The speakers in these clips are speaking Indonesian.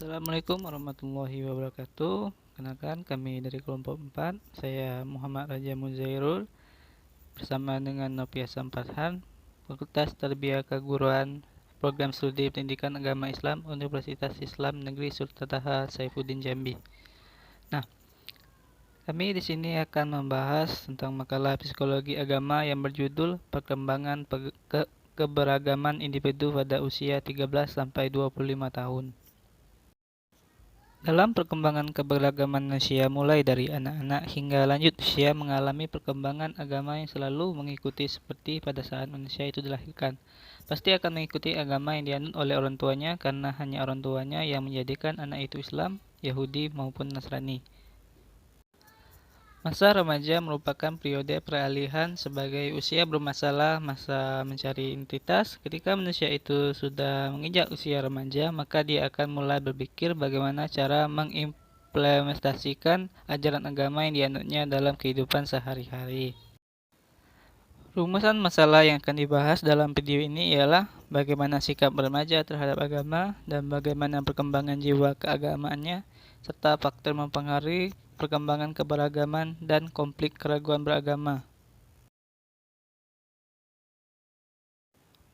Assalamualaikum warahmatullahi wabarakatuh. Kenalkan, kami dari kelompok 4. Saya Muhammad Raja Muzairul bersama dengan Nopia Sampathan, Fakultas Tarbiyah Keguruan, Program Studi Pendidikan Agama Islam, Universitas Islam Negeri Sultan Taha Saifuddin Jambi. Nah, kami di sini akan membahas tentang makalah psikologi agama yang berjudul Perkembangan Keberagaman Individu pada usia 13 sampai 25 tahun. Dalam perkembangan keberagaman manusia mulai dari anak-anak hingga lanjut usia mengalami perkembangan agama yang selalu mengikuti seperti pada saat manusia itu dilahirkan. Pasti akan mengikuti agama yang dianut oleh orang tuanya karena hanya orang tuanya yang menjadikan anak itu Islam, Yahudi maupun Nasrani. Masa remaja merupakan periode peralihan sebagai usia bermasalah, masa mencari identitas. Ketika manusia itu sudah menginjak usia remaja, maka dia akan mulai berpikir bagaimana cara mengimplementasikan ajaran agama yang dianutnya dalam kehidupan sehari-hari. Rumusan masalah yang akan dibahas dalam video ini ialah bagaimana sikap remaja terhadap agama dan bagaimana perkembangan jiwa keagamaannya, serta faktor mempengaruhi perkembangan keberagaman dan konflik keraguan beragama.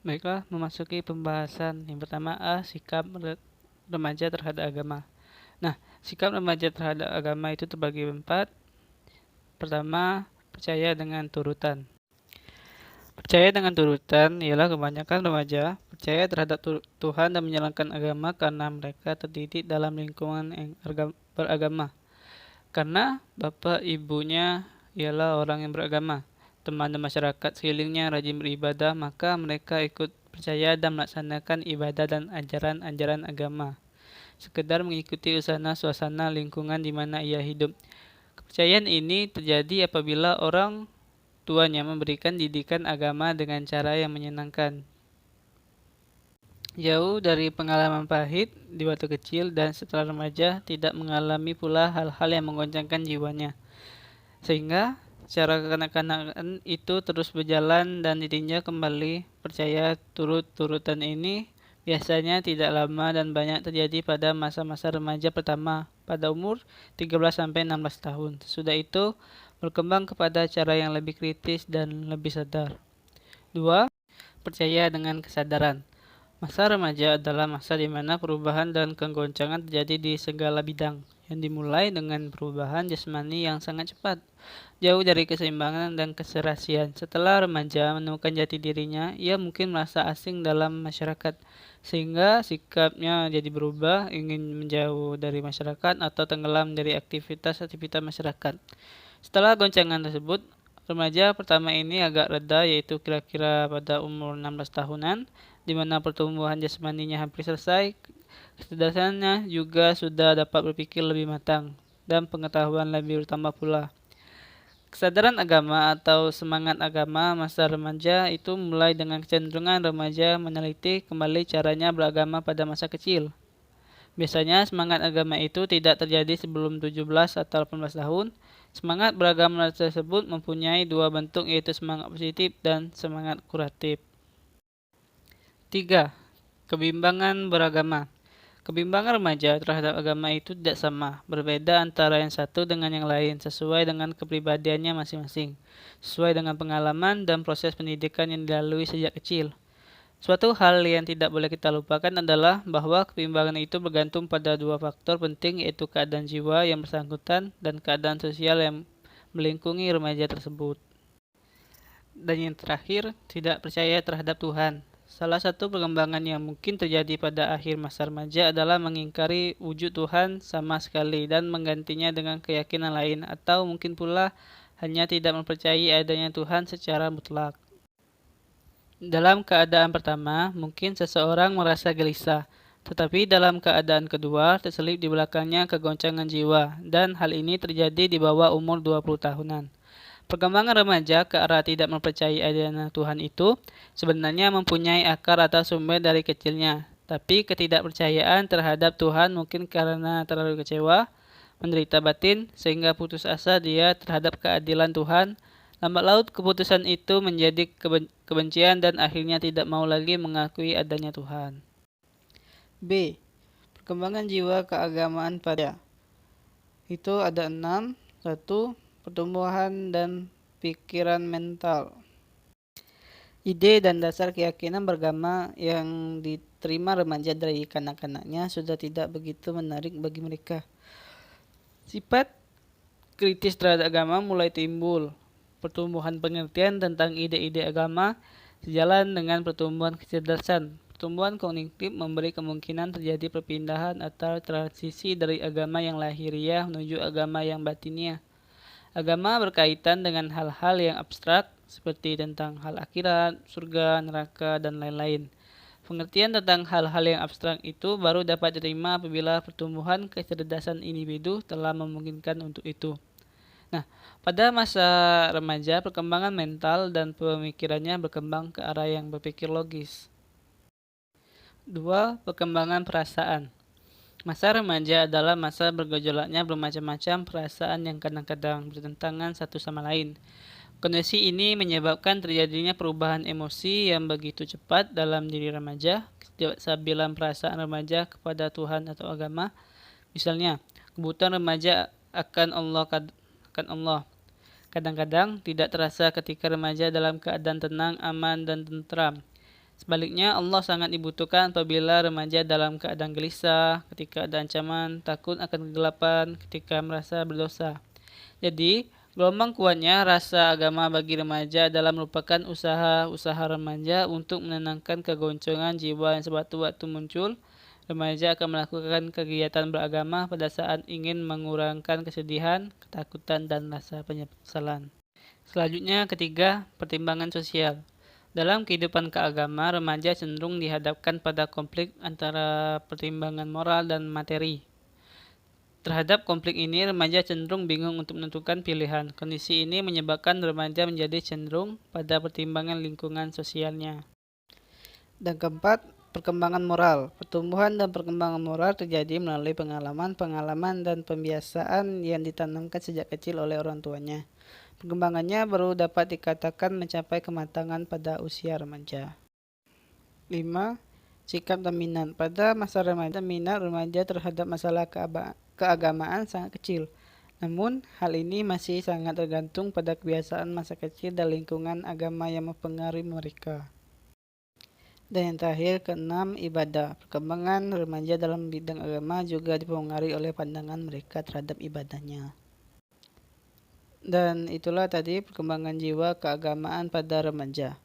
Baiklah, memasuki pembahasan. Yang pertama, sikap remaja terhadap agama. Nah, sikap remaja terhadap agama itu terbagi 4. Pertama, percaya dengan turutan. Percaya dengan turutan ialah kebanyakan remaja percaya terhadap Tuhan dan menjalankan agama karena mereka terdidik dalam lingkungan yang beragama. Karena bapak ibunya ialah orang yang beragama, teman dan masyarakat sekelilingnya rajin beribadah, maka mereka ikut percaya dan melaksanakan ibadah dan ajaran-ajaran agama, sekedar mengikuti suasana lingkungan di mana ia hidup. Kepercayaan ini terjadi apabila orang tuanya memberikan didikan agama dengan cara yang menyenangkan. Jauh dari pengalaman pahit di waktu kecil dan setelah remaja, tidak mengalami pula hal-hal yang menggoncangkan jiwanya. Sehingga cara kekanak-kanakan itu terus berjalan dan ditinjau kembali. Percaya turut-turutan ini biasanya tidak lama dan banyak terjadi pada masa-masa remaja pertama pada umur 13-16 tahun. Sesudah itu berkembang kepada cara yang lebih kritis dan lebih sadar. 2. Percaya dengan kesadaran. Masa remaja adalah masa di mana perubahan dan kegoncangan terjadi di segala bidang, yang dimulai dengan perubahan jasmani yang sangat cepat, jauh dari keseimbangan dan keserasian. Setelah remaja menemukan jati dirinya, ia mungkin merasa asing dalam masyarakat, sehingga sikapnya jadi berubah, ingin menjauh dari masyarakat atau tenggelam dari aktivitas-aktivitas masyarakat. Setelah goncangan tersebut, remaja pertama ini agak reda, yaitu kira-kira pada umur 16 tahunan, di mana pertumbuhan jasmaninya hampir selesai, kecerdasannya juga sudah dapat berpikir lebih matang, dan pengetahuan lebih bertambah pula. Kesadaran agama atau semangat agama masa remaja itu mulai dengan kecenderungan remaja meneliti kembali caranya beragama pada masa kecil. Biasanya semangat agama itu tidak terjadi sebelum 17 atau 18 tahun. Semangat beragama tersebut mempunyai dua bentuk, yaitu semangat positif dan semangat kuratif. 3. Kebimbangan beragama. Kebimbangan remaja terhadap agama itu tidak sama, berbeda antara yang satu dengan yang lain, sesuai dengan kepribadiannya masing-masing, sesuai dengan pengalaman dan proses pendidikan yang dilalui sejak kecil. Suatu hal yang tidak boleh kita lupakan adalah bahwa kebimbangan itu bergantung pada dua faktor penting, yaitu keadaan jiwa yang bersangkutan dan keadaan sosial yang melingkungi remaja tersebut. Dan yang terakhir, tidak percaya terhadap Tuhan. Salah satu perkembangan yang mungkin terjadi pada akhir masa remaja adalah mengingkari wujud Tuhan sama sekali dan menggantinya dengan keyakinan lain, atau mungkin pula hanya tidak mempercayai adanya Tuhan secara mutlak. Dalam keadaan pertama, mungkin seseorang merasa gelisah, tetapi dalam keadaan kedua, terselip di belakangnya kegoncangan jiwa, dan hal ini terjadi di bawah umur 20 tahunan. Perkembangan remaja ke arah tidak mempercayai adanya Tuhan itu sebenarnya mempunyai akar atau sumber dari kecilnya, tapi ketidakpercayaan terhadap Tuhan mungkin karena terlalu kecewa, menderita batin, sehingga putus asa dia terhadap keadilan Tuhan. Lambat laut keputusan itu menjadi kebencian dan akhirnya tidak mau lagi mengakui adanya Tuhan. B. Perkembangan jiwa keagamaan pada itu ada 6. 1. Pertumbuhan dan pikiran mental. Ide dan dasar keyakinan beragama yang diterima remaja dari kanak-kanaknya sudah tidak begitu menarik bagi mereka. Sifat kritis terhadap agama mulai timbul. Pertumbuhan pengertian tentang ide-ide agama sejalan dengan pertumbuhan kecerdasan. Pertumbuhan kognitif memberi kemungkinan terjadi perpindahan atau transisi dari agama yang lahiriah menuju agama yang batiniah. Agama berkaitan dengan hal-hal yang abstrak seperti tentang hal akhirat, surga, neraka, dan lain-lain. Pengertian tentang hal-hal yang abstrak itu baru dapat diterima apabila pertumbuhan kecerdasan individu telah memungkinkan untuk itu. Nah, pada masa remaja, perkembangan mental dan pemikirannya berkembang ke arah yang berpikir logis. 2. Perkembangan perasaan. Masa remaja adalah masa bergejolaknya bermacam-macam perasaan yang kadang-kadang bertentangan satu sama lain. Kondisi ini menyebabkan terjadinya perubahan emosi yang begitu cepat dalam diri remaja, kestabilan perasaan remaja kepada Tuhan atau agama. Misalnya, kebutuhan remaja akan Allah. Kadang-kadang tidak terasa ketika remaja dalam keadaan tenang, aman, dan tentram. Sebaliknya, Allah sangat dibutuhkan apabila remaja dalam keadaan gelisah, ketika ada ancaman, takut akan kegelapan, ketika merasa berdosa. Jadi, gelombang kuatnya rasa agama bagi remaja adalah merupakan usaha remaja untuk menenangkan kegoncangan jiwa yang sewaktu-waktu muncul. Remaja akan melakukan kegiatan beragama pada saat ingin mengurangkan kesedihan, ketakutan, dan rasa penyesalan. Selanjutnya, ketiga, pertimbangan sosial. Dalam kehidupan keagama, remaja cenderung dihadapkan pada konflik antara pertimbangan moral dan materi. Terhadap konflik ini, remaja cenderung bingung untuk menentukan pilihan. Kondisi ini menyebabkan remaja menjadi cenderung pada pertimbangan lingkungan sosialnya. Dan keempat, perkembangan moral. Pertumbuhan dan perkembangan moral terjadi melalui pengalaman dan pembiasaan yang ditanamkan sejak kecil oleh orang tuanya. Perkembangannya baru dapat dikatakan mencapai kematangan pada usia remaja. 5. Sikap dan minat. Pada masa remaja, minat remaja terhadap masalah keagamaan sangat kecil. Namun, hal ini masih sangat tergantung pada kebiasaan masa kecil dan lingkungan agama yang mempengaruhi mereka. Dan yang terakhir, keenam, ibadah. Perkembangan remaja dalam bidang agama juga dipengaruhi oleh pandangan mereka terhadap ibadahnya. Dan itulah tadi perkembangan jiwa keagamaan pada remaja.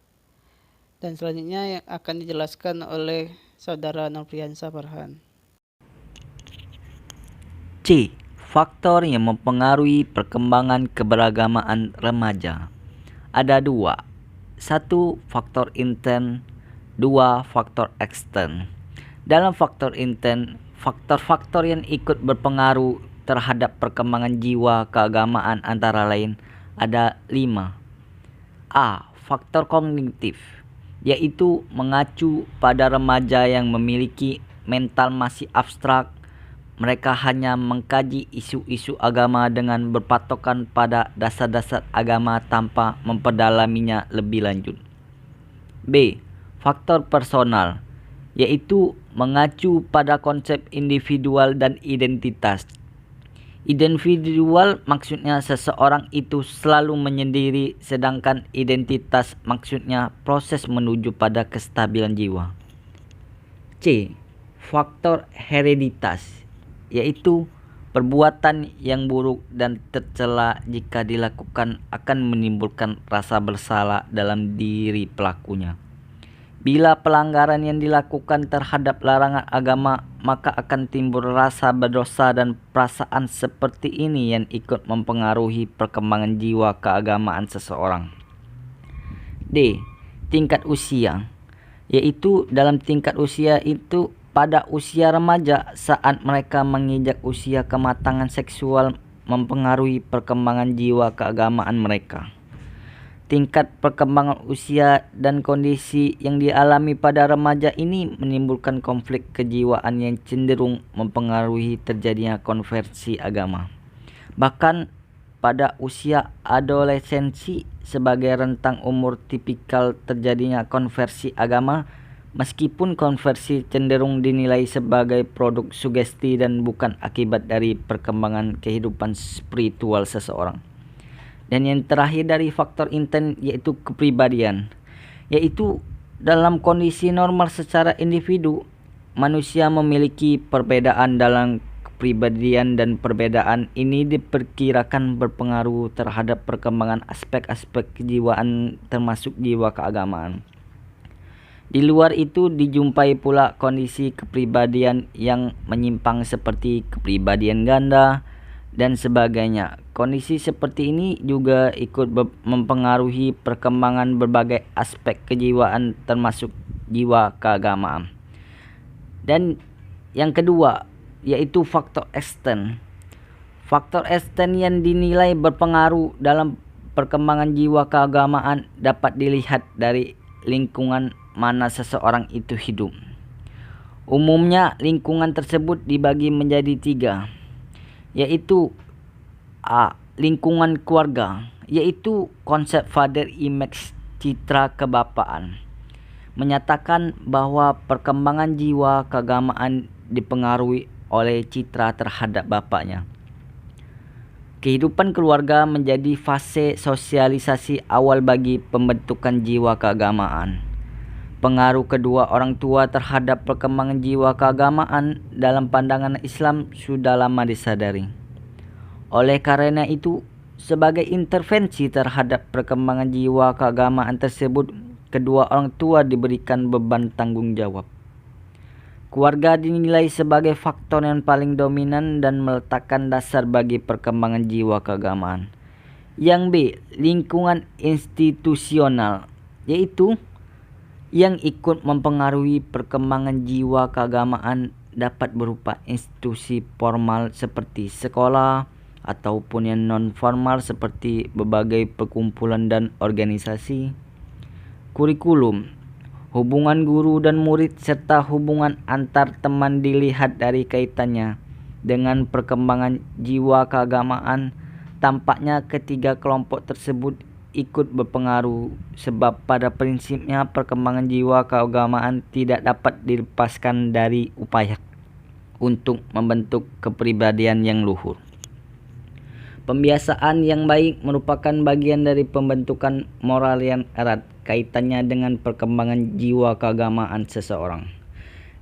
Dan selanjutnya yang akan dijelaskan oleh Saudara Nurpriansa Farhan. C. Faktor yang mempengaruhi perkembangan keberagamaan remaja. Ada 2. 1. Faktor intern. 2. Faktor ekstern. Dalam faktor intern, faktor-faktor yang ikut berpengaruh terhadap perkembangan jiwa keagamaan antara lain ada 5. A. Faktor kognitif, yaitu mengacu pada remaja yang memiliki mental masih abstrak. Mereka hanya mengkaji isu-isu agama dengan berpatokan pada dasar-dasar agama tanpa memperdalaminya lebih lanjut. B. Faktor personal, yaitu mengacu pada konsep individual dan identitas. Individual maksudnya seseorang itu selalu menyendiri, sedangkan identitas maksudnya proses menuju pada kestabilan jiwa. C. Faktor hereditas, yaitu perbuatan yang buruk dan tercela jika dilakukan akan menimbulkan rasa bersalah dalam diri pelakunya. Bila pelanggaran yang dilakukan terhadap larangan agama, maka akan timbul rasa berdosa dan perasaan seperti ini yang ikut mempengaruhi perkembangan jiwa keagamaan seseorang. D. Tingkat usia, yaitu dalam tingkat usia itu pada usia remaja saat mereka menginjak usia kematangan seksual mempengaruhi perkembangan jiwa keagamaan mereka. Tingkat perkembangan usia dan kondisi yang dialami pada remaja ini menimbulkan konflik kejiwaan yang cenderung mempengaruhi terjadinya konversi agama. Bahkan pada usia adolescensi sebagai rentang umur tipikal terjadinya konversi agama, Meskipun konversi cenderung dinilai sebagai produk sugesti dan bukan akibat dari perkembangan kehidupan spiritual seseorang. Dan yang terakhir dari faktor intent yaitu kepribadian, yaitu dalam kondisi normal secara individu, manusia memiliki perbedaan dalam kepribadian dan perbedaan ini diperkirakan berpengaruh terhadap perkembangan aspek-aspek kejiwaan termasuk jiwa keagamaan. Di luar itu dijumpai pula kondisi kepribadian yang menyimpang seperti kepribadian ganda dan sebagainya. Kondisi seperti ini juga ikut mempengaruhi perkembangan berbagai aspek kejiwaan termasuk jiwa keagamaan. Dan yang kedua yaitu faktor extern. Faktor extern yang dinilai berpengaruh dalam perkembangan jiwa keagamaan dapat dilihat dari lingkungan mana seseorang itu hidup. Umumnya lingkungan tersebut dibagi menjadi 3, yaitu lingkungan keluarga, yaitu konsep father image citra kebapaan, menyatakan bahwa perkembangan jiwa keagamaan dipengaruhi oleh citra terhadap bapaknya. Kehidupan keluarga menjadi fase sosialisasi awal bagi pembentukan jiwa keagamaan. Pengaruh kedua orang tua terhadap perkembangan jiwa keagamaan dalam pandangan Islam sudah lama disadari. Oleh karena itu, sebagai intervensi terhadap perkembangan jiwa keagamaan tersebut, kedua orang tua diberikan beban tanggung jawab. Keluarga dinilai sebagai faktor yang paling dominan dan meletakkan dasar bagi perkembangan jiwa keagamaan. Yang B, lingkungan institusional, yaitu yang ikut mempengaruhi perkembangan jiwa keagamaan dapat berupa institusi formal seperti sekolah ataupun yang non-formal seperti berbagai perkumpulan dan organisasi. Kurikulum, hubungan guru dan murid serta hubungan antar teman dilihat dari kaitannya dengan perkembangan jiwa keagamaan. Tampaknya ketiga kelompok tersebut ikut berpengaruh sebab pada prinsipnya perkembangan jiwa keagamaan tidak dapat dilepaskan dari upaya untuk membentuk kepribadian yang luhur. Pembiasaan yang baik merupakan bagian dari pembentukan moral yang erat kaitannya dengan perkembangan jiwa keagamaan seseorang.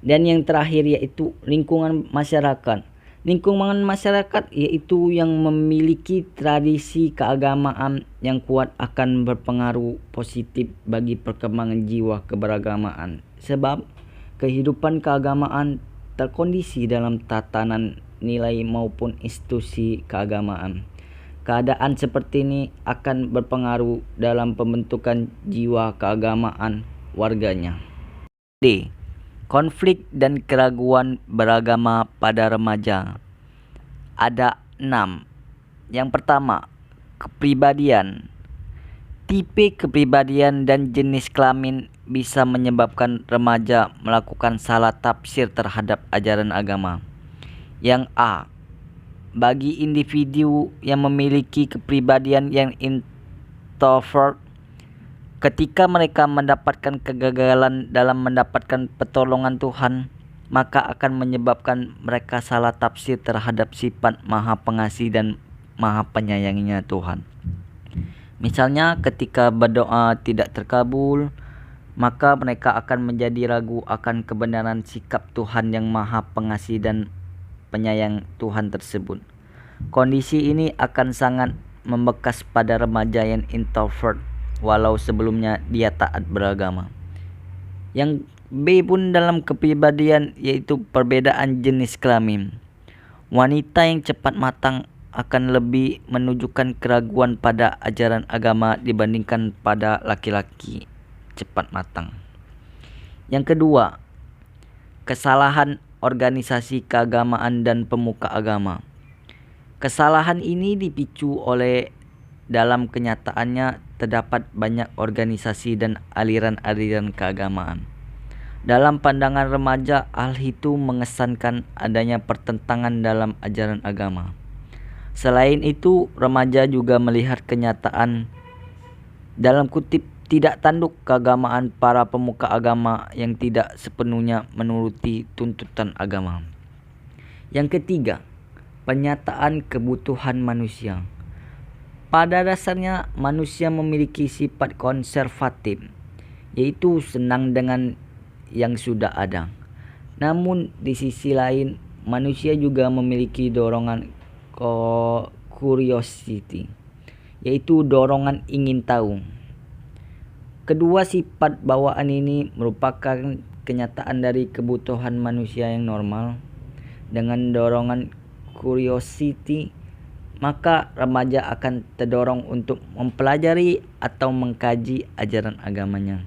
Dan yang terakhir yaitu lingkungan masyarakat. Lingkungan masyarakat yaitu yang memiliki tradisi keagamaan yang kuat akan berpengaruh positif bagi perkembangan jiwa keberagamaan. Sebab kehidupan keagamaan terkondisi dalam tatanan nilai maupun institusi keagamaan. Keadaan seperti ini akan berpengaruh dalam pembentukan jiwa keagamaan warganya. D. Konflik dan keraguan beragama pada remaja. Ada 6. Yang pertama, kepribadian. Tipe kepribadian dan jenis kelamin bisa menyebabkan remaja melakukan salah tafsir terhadap ajaran agama. Yang A, bagi individu yang memiliki kepribadian yang introvert, ketika mereka mendapatkan kegagalan dalam mendapatkan pertolongan Tuhan, maka akan menyebabkan mereka salah tafsir terhadap sifat Maha Pengasih dan Maha Penyayangnya Tuhan. Misalnya ketika berdoa tidak terkabul, maka mereka akan menjadi ragu akan kebenaran sikap Tuhan yang Maha Pengasih dan Penyayang Tuhan tersebut. Kondisi ini akan sangat membekas pada remaja yang introvert walau sebelumnya dia taat beragama. Yang B pun dalam kepribadian yaitu perbedaan jenis kelamin. Wanita yang cepat matang akan lebih menunjukkan keraguan pada ajaran agama dibandingkan pada laki-laki cepat matang. Yang kedua, kesalahan organisasi keagamaan dan pemuka agama. Kesalahan ini dipicu oleh dalam kenyataannya terdapat banyak organisasi dan aliran-aliran keagamaan. Dalam pandangan remaja, hal itu mengesankan adanya pertentangan dalam ajaran agama. Selain itu, remaja juga melihat kenyataan dalam kutip tidak tanduk keagamaan para pemuka agama yang tidak sepenuhnya menuruti tuntutan agama. Yang ketiga, penyataan kebutuhan manusia. Pada dasarnya manusia memiliki sifat konservatif, yaitu senang dengan yang sudah ada. Namun di sisi lain, manusia juga memiliki dorongan curiosity, yaitu dorongan ingin tahu. Kedua sifat bawaan ini merupakan kenyataan dari kebutuhan manusia yang normal. Dengan dorongan curiosity, maka remaja akan terdorong untuk mempelajari atau mengkaji ajaran agamanya.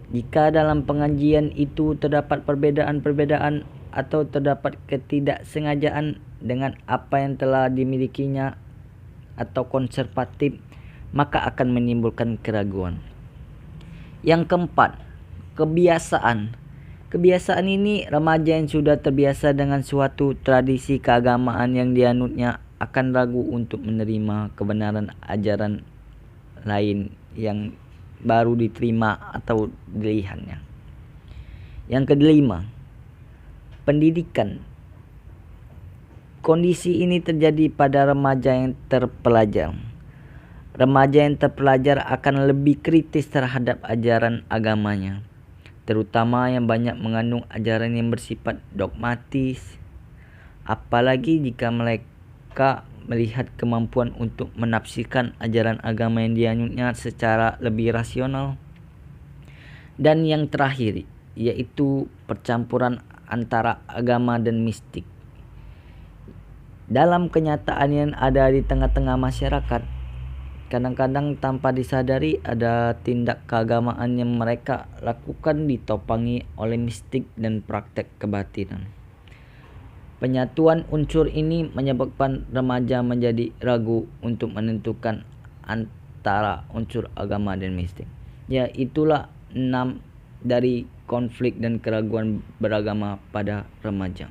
Jika dalam pengajian itu terdapat perbedaan-perbedaan atau terdapat ketidaksengajaan dengan apa yang telah dimilikinya atau konservatif, maka akan menimbulkan keraguan. Yang keempat, kebiasaan. Kebiasaan ini remaja yang sudah terbiasa dengan suatu tradisi keagamaan yang dianutnya akan ragu untuk menerima kebenaran ajaran lain yang baru diterima atau dilihatnya. Yang kelima, pendidikan. Kondisi ini terjadi pada remaja yang terpelajar. Remaja yang terpelajar akan lebih kritis terhadap ajaran agamanya, terutama yang banyak mengandung ajaran yang bersifat dogmatis, apalagi jika mereka melihat kemampuan untuk menafsirkan ajaran agama yang dianutnya secara lebih rasional. Dan yang terakhir, yaitu percampuran antara agama dan mistik. Dalam kenyataan yang ada di tengah-tengah masyarakat, kadang-kadang tanpa disadari ada tindak keagamaan yang mereka lakukan ditopangi oleh mistik dan praktek kebatinan. Penyatuan unsur ini menyebabkan remaja menjadi ragu untuk menentukan antara unsur agama dan mistik. Ya, itulah 6 dari konflik dan keraguan beragama pada remaja.